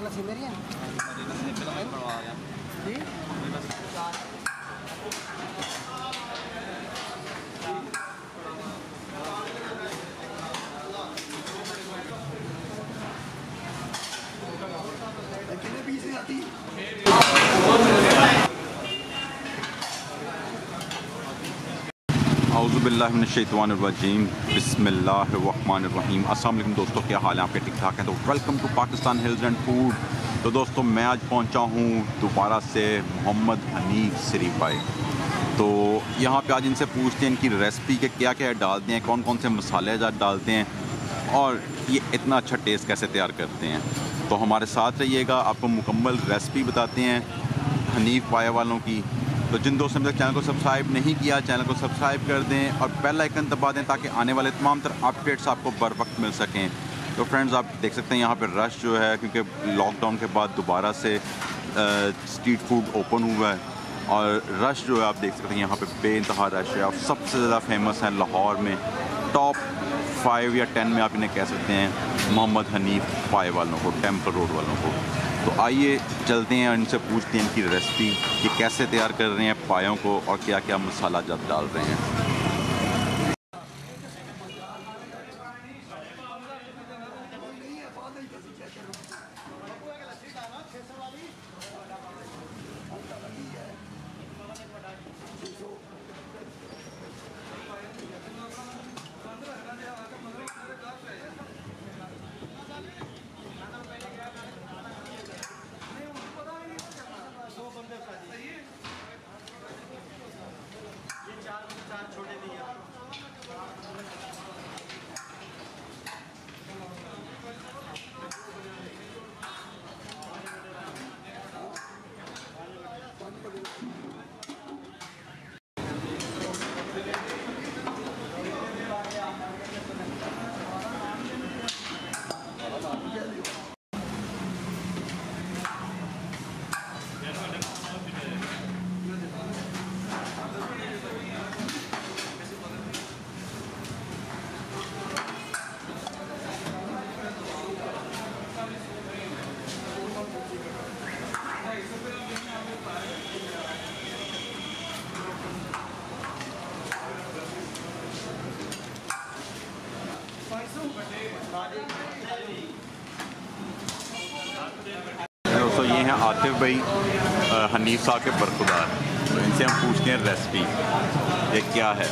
लस्सी मेरी है जी। कितने पीस में आती औज़ुबिल्लाहिमिनश्शैतानिर्रजीम बिस्मिल्लाहिर्रहमानिर्रहीम। अस्सलाम वालेकुम दोस्तों, क्या हाल है आपके? ठीक ठाक हैं? तो welcome to Pakistan hills and food. तो दोस्तों मैं आज पहुंचा हूं दोबारा से मोहम्मद हनीफ शरीफ भाई। तो यहाँ पे आज इनसे पूछते हैं इनकी रेसिपी के क्या क्या डालते हैं, कौन कौन से मसाले डालते हैं और ये इतना अच्छा टेस्ट कैसे तैयार करते हैं। तो हमारे साथ रहिएगा, आपको मुकम्मल रेसिपी बताते हैं हनीफ भाई वालों की। तो जिन दोस्तों ने चैनल को सब्सक्राइब नहीं किया, चैनल को सब्सक्राइब कर दें और बेल आइकन दबा दें ताकि आने वाले तमाम तरह अपडेट्स आपको बर वक्त मिल सकें। तो फ्रेंड्स आप देख सकते हैं यहाँ पे रश जो है, क्योंकि लॉकडाउन के बाद दोबारा से स्ट्रीट फूड ओपन हुआ है और रश जो है आप देख सकते हैं यहाँ पे बेइंतहा रश है। और सबसे ज़्यादा फेमस है लाहौर में, टॉप 5 या 10 में आप इन्हें कह सकते हैं मोहम्मद हनीफ पाए वालों को, टेम्पल रोड वालों को। तो आइए चलते हैं और इनसे पूछते हैं इनकी रेसिपी कि कैसे तैयार कर रहे हैं पायों को और क्या क्या मसाला जात डाल रहे हैं। दोस्तों ये हैं आतिफ भाई, हनीफ साहब के बरखुदार। तो इनसे हम पूछते हैं रेसिपी ये क्या है।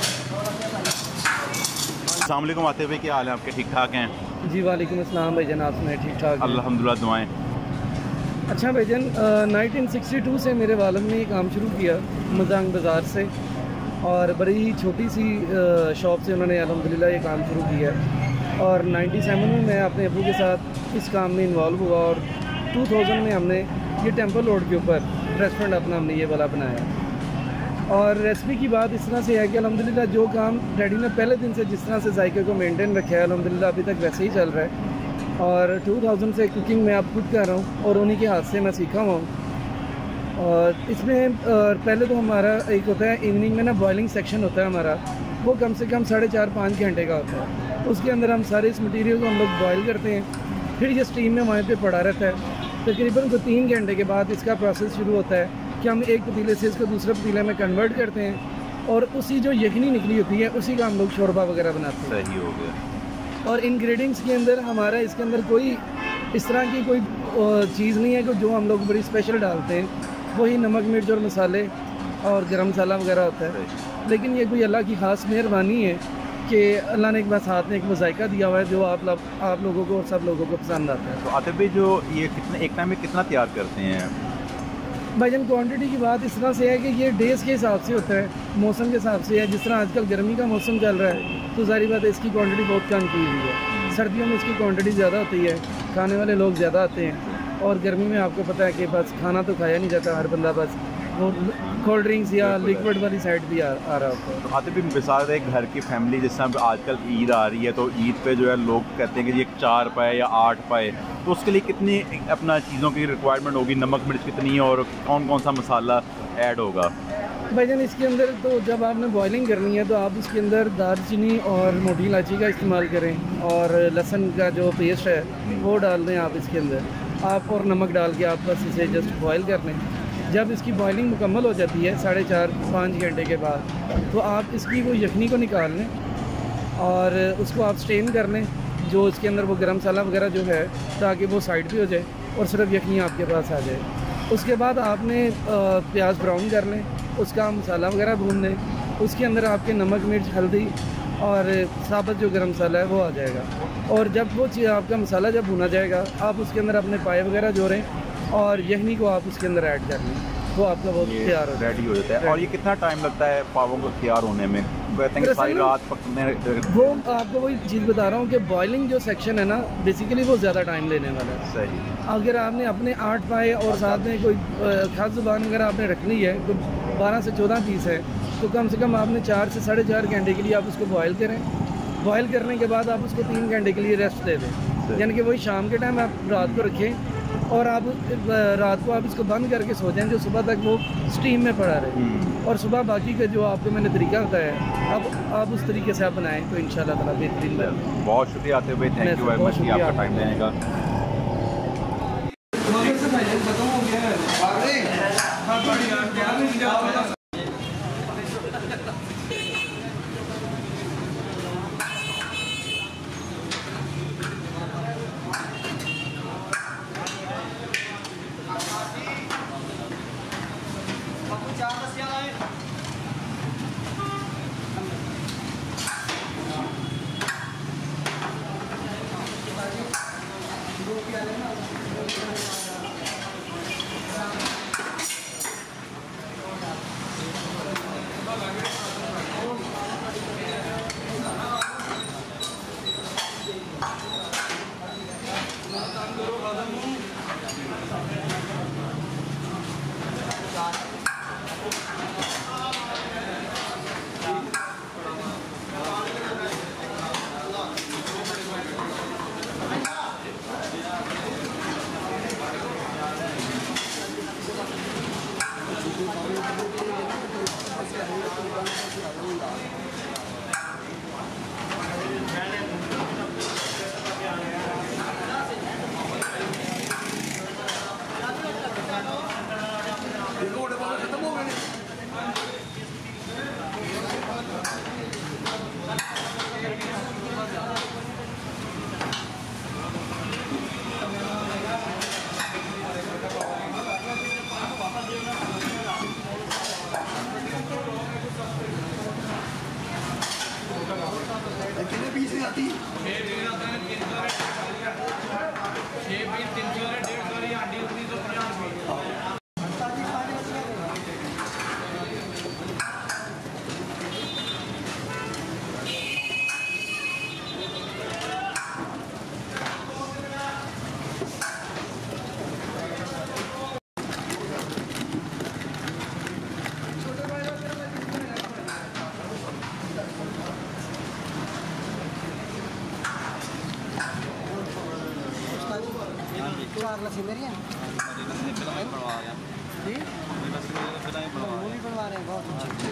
अस्सलाम वालेकुम आतिफ भाई, क्या हाल है आपके? ठीक ठाक हैं जी। वालेकुम अस्सलाम भाईजान, आप सुनाए? ठीक ठाक अल्हम्दुलिल्लाह, दुआएं। अच्छा भाईजान, 1962 से मेरे वालिद ने ये काम शुरू किया मजांग बाज़ार से, और बड़ी छोटी सी शॉप से उन्होंने अल्हम्दुलिल्लाह ये काम शुरू किया। और 97 में मैं अपने अबू के साथ इस काम में इन्वॉल्व हुआ और 2000 में हमने ये टेम्पल रोड के ऊपर रेस्टोरेंट अपना हमने ये वाला बनाया। और रेसिपी की बात इस तरह से है कि अल्हम्दुलिल्लाह जो काम डैडी ने पहले दिन से जिस तरह से जायके को मेंटेन रखा है, अल्हम्दुलिल्लाह अभी तक वैसे ही चल रहा है। और 2000 से कुकिंग मैं अब खुद कर रहा हूँ और उन्हीं के हाथ से मैं सीखा हुआ हूँ। और इसमें पहले तो हमारा एक होता है इवनिंग में ना बॉयलिंग सेक्शन होता है हमारा, वो कम से कम 4.5-5 घंटे का होता है। उसके अंदर हम सारे इस मटीरियल को हम लोग बॉयल करते हैं, फिर ये स्टीम में वहाँ पे पड़ा रहता है। तकरीबन 3 घंटे के बाद इसका प्रोसेस शुरू होता है कि हम एक पतीले से इसको दूसरे पतीले में कन्वर्ट करते हैं और उसी जो यखनी निकली होती है उसी का हम लोग शोरबा वगैरह बनाते हैं। सही हो गया। और इंग्रेडिएंट्स के अंदर हमारा इसके अंदर कोई इस तरह की कोई चीज़ नहीं है कि जो हम लोग बड़ी स्पेशल डालते हैं। वही नमक मिर्च और मसाले और गरम मसाला वगैरह होता है। लेकिन ये कोई अल्लाह की ख़ास मेहरबानी है कि अल्लाह ने एक बार साथ में एक मज़ायका दिया हुआ है जो आप लोगों को और सब लोगों को पसंद आता है। तो आतिफ भाई जो ये कितने एक टाइम में कितना तैयार करते हैं? भाईजान क्वांटिटी की बात इस तरह से है कि ये डेज़ के हिसाब से होता है, मौसम के हिसाब से है। जिस तरह आजकल गर्मी का मौसम चल रहा है तो ज़ाहिर बात है इसकी क्वांटिटी बहुत कम की हुई है। सर्दियों में इसकी क्वांटिटी ज़्यादा होती है, खाने वाले लोग ज़्यादा आते हैं। और गर्मी में आपको पता है कि बस खाना तो खाया नहीं जाता, हर बंदा बस वो कोल्ड ड्रिंक्स या लिक्विड वाली साइड भी आ रहा होता है। तो आतिफ भाई मिसाल है घर की फैमिली, जिस तरह आजकल ईद आ रही है तो ईद पे जो है लोग कहते हैं कि ये 4 पाए या 8 पाए, तो उसके लिए कितनी अपना चीज़ों की रिक्वायरमेंट होगी, नमक मिर्च कितनी है और कौन कौन सा मसाला ऐड होगा? भाईजान इसके अंदर तो जब आपने बॉइलिंग करनी है तो आप इसके अंदर दालचीनी और मोटी इलायची का इस्तेमाल करें और लहसुन का जो पेस्ट है वो डाल दें आप इसके अंदर। आप और नमक डाल के आप बस इसे जस्ट बॉयल कर लें। जब इसकी बॉयलिंग मुकम्मल हो जाती है 4.5-5 घंटे के बाद, तो आप इसकी वो यखनी को निकाल लें और उसको आप स्टेन कर लें, जो इसके अंदर वो गरम मसाला वगैरह जो है, ताकि वो साइड पे हो जाए और सिर्फ यखनी आपके पास आ जाए। उसके बाद आपने प्याज ब्राउन कर लें, उसका मसाला वगैरह भून लें, उसके अंदर आपके नमक, मिर्च, हल्दी और साबुत जो गरम मसाला है वो आ जाएगा। और जब वो चीज़ आपका मसाला जब भुना जाएगा, आप उसके अंदर अपने पाए वगैरह जोड़ें और यखनी को आप उसके अंदर ऐड कर लें, तो आपका वो तैयार हो रेडी हो जाता है। और ये कितना टाइम लगता है पावों को तैयार होने में? कहते हैं कि सारी रात पकने। वो आपको वही चीज़ बता रहा हूँ कि बॉइलिंग जो सेक्शन है ना, बेसिकली वो ज़्यादा टाइम लेने वाला है। सही। अगर आपने अपने 8 पाए और साथ में कोई खास ज़ुबान वगैरह आपने रखनी है, तो 12 से 14 पीस है, तो कम से कम आपने 4 से 4.5 घंटे के लिए आप उसको बॉयल करें। बॉयल करने के बाद आप उसको 3 घंटे के लिए रेस्ट दे दें, यानी कि वही शाम के टाइम आप रात को रखें और आप रात को आप इसको बंद करके सो जाएं, जो सुबह तक वो स्टीम में पड़ा रहे। और सुबह बाकी का जो आपको मैंने तरीका बताया, अब आप उस तरीके से आप बनाएं तो इंशाल्लाह ताला बेहतरीन बने। बहुत शुक्रिया आते हुए, थैंक यू वेरी मच आपका टाइम देने का। चार लस्सी मेरी है जी, बनवा रहे हैं बहुत अच्छे।